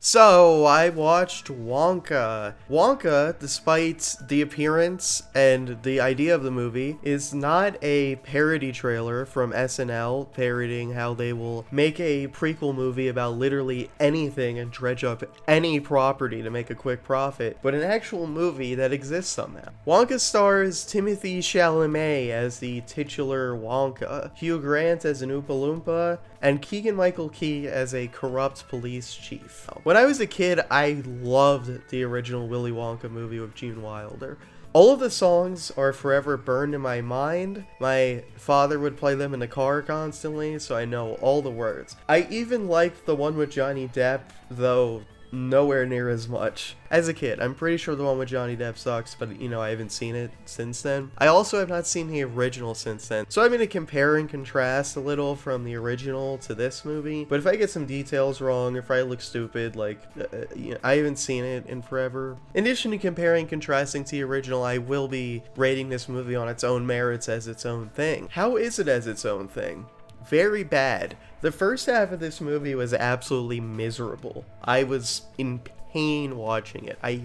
So, I watched Wonka. Wonka, despite the appearance and the idea of the movie, is not a parody trailer from SNL parodying how they will make a prequel movie about literally anything and dredge up any property to make a quick profit, but an actual movie that exists somehow. Wonka stars Timothee Chalamet as the titular Wonka, Hugh Grant as an Oompa Loompa, and Keegan-Michael Key as a corrupt police chief. When I was a kid, I loved the original Willy Wonka movie with Gene Wilder. All of the songs are forever burned in my mind. My father would play them in the car constantly, so I know all the words. I even liked the one with Johnny Depp, though nowhere near as much. As a kid, I'm pretty sure the one with Johnny Depp sucks, but I haven't seen it since then. I also have not seen the original since then, so I'm going to compare and contrast a little from the original to this movie. But if I get some details wrong, if I look stupid, I haven't seen it in forever. In addition to comparing and contrasting to the original, I will be rating this movie on its own merits as its own thing. How is it as its own thing? Very bad. The first half of this movie was absolutely miserable. I was in pain watching it. I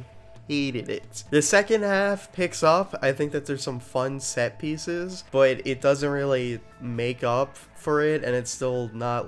hated it. The second half picks up. I think that there's some fun set pieces, but it doesn't really make up for it, and it's still not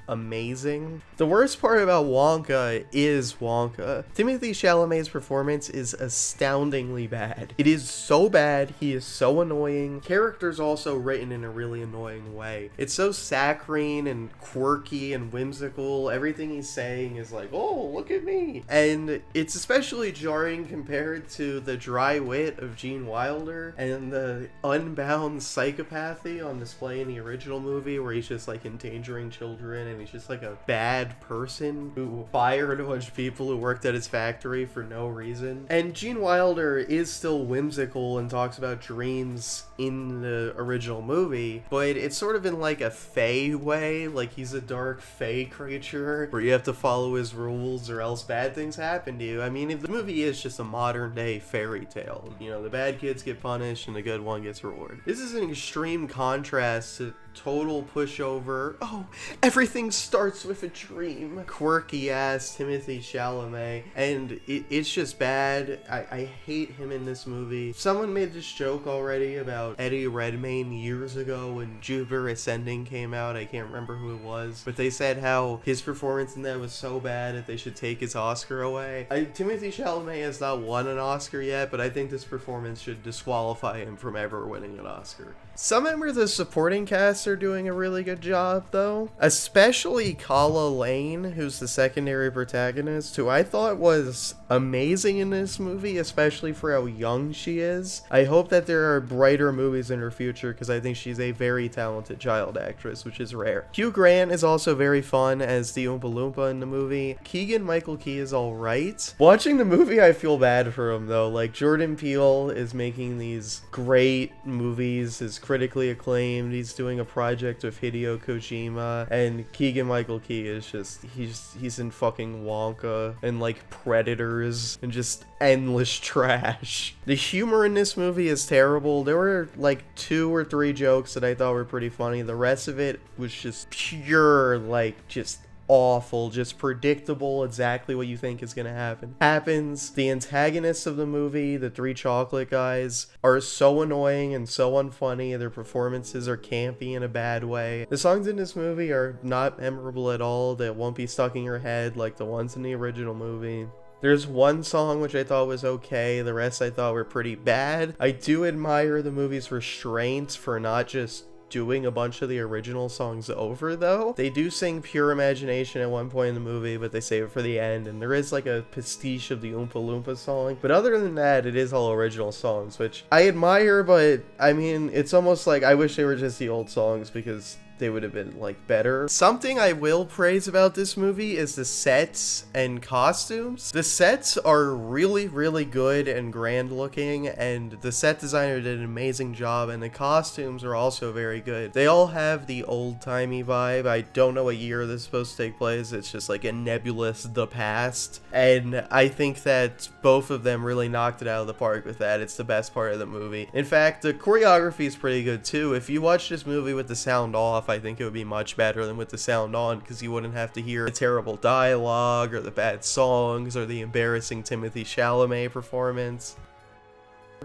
amazing. The worst part about Wonka is Wonka. Timothée Chalamet's performance is astoundingly bad. It is so bad, he is so annoying. Character's also written in a really annoying way. It's so saccharine and quirky and whimsical. Everything he's saying is like, oh, look at me. And it's especially jarring compared to the dry wit of Gene Wilder and the unbound psychopathy on display in the original movie, where he's just endangering children, and he's just a bad person who fired a bunch of people who worked at his factory for no reason. And Gene Wilder is still whimsical and talks about dreams in the original movie, but it's sort of in a fae way, he's a dark fae creature where you have to follow his rules or else bad things happen to you. I mean, if the movie is just a modern day fairy tale, the bad kids get punished and the good one gets rewarded. This is an extreme contrast to total pushover, oh, everything starts with a dream, quirky ass Timothée Chalamet, and it's just bad. I hate him in this movie. Someone made this joke already about Eddie Redmayne years ago when Jupiter Ascending came out. I can't remember who it was, but they said how his performance in that was so bad that they should take his Oscar away. Timothée Chalamet has not won an Oscar yet, but I think this performance should disqualify him from ever winning an Oscar. Some members of the supporting cast are doing a really good job, though. Especially Kala Lane, who's the secondary protagonist, who I thought was amazing in this movie, especially for how young she is. I hope that there are brighter movies in her future, because I think she's a very talented child actress, which is rare. Hugh Grant is also very fun as the Oompa Loompa in the movie. Keegan-Michael Key is alright. Watching the movie, I feel bad for him, though. Jordan Peele is making these great movies, is critically acclaimed. He's doing a project with Hideo Kojima, and Keegan-Michael Key is just, he's in fucking Wonka and Predators and just endless trash. The humor in this movie is terrible. There were 2 or 3 jokes that I thought were pretty funny. The rest of it was just pure just awful, just predictable, exactly what you think is gonna happens. The antagonists of the movie, the 3 chocolate guys, are so annoying and so unfunny. Their performances are campy in a bad way. The songs in this movie are not memorable at all, that won't be stuck in your head like the ones in the original movie. There's one song which I thought was okay, the rest I thought were pretty bad. I do admire the movie's restraint for not just doing a bunch of the original songs over, though. They do sing Pure Imagination at one point in the movie, but they save it for the end, and there is a pastiche of the Oompa Loompa song. But other than that, it is all original songs, which I admire, but I mean, it's almost I wish they were just the old songs, because they would have been better. Something I will praise about this movie is the sets and costumes. The sets are really, really good and grand looking, and the set designer did an amazing job, and the costumes are also very good. They all have the old-timey vibe. I don't know what year this is supposed to take place. It's just a nebulous the past, and I think that both of them really knocked it out of the park with that. It's the best part of the movie. In fact, the choreography is pretty good too. If you watch this movie with the sound off, off, I think it would be much better than with the sound on, because you wouldn't have to hear the terrible dialogue or the bad songs or the embarrassing Timothee Chalamet performance.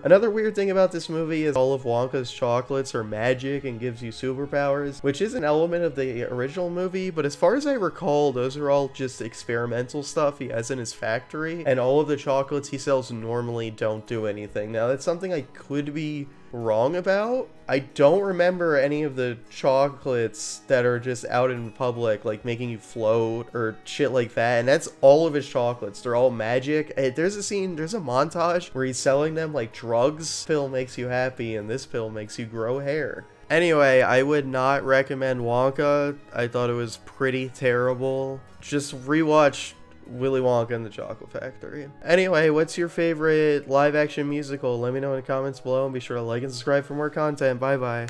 Another weird thing about this movie is all of Wonka's chocolates are magic and gives you superpowers, which is an element of the original movie, but as far as I recall, those are all just experimental stuff he has in his factory, and all of the chocolates he sells normally don't do anything. Now, that's something I could be wrong about. I don't remember any of the chocolates that are just out in public, like making you float or shit like that, and that's all of his chocolates. They're all magic. There's a montage where he's selling them like drugs. This pill makes you happy and this pill makes you grow hair. Anyway, I would not recommend Wonka. I thought it was pretty terrible. Just rewatch Willy Wonka and the Chocolate Factory. Anyway, what's your favorite live action musical? Let me know in the comments below, and be sure to like and subscribe for more content. Bye bye.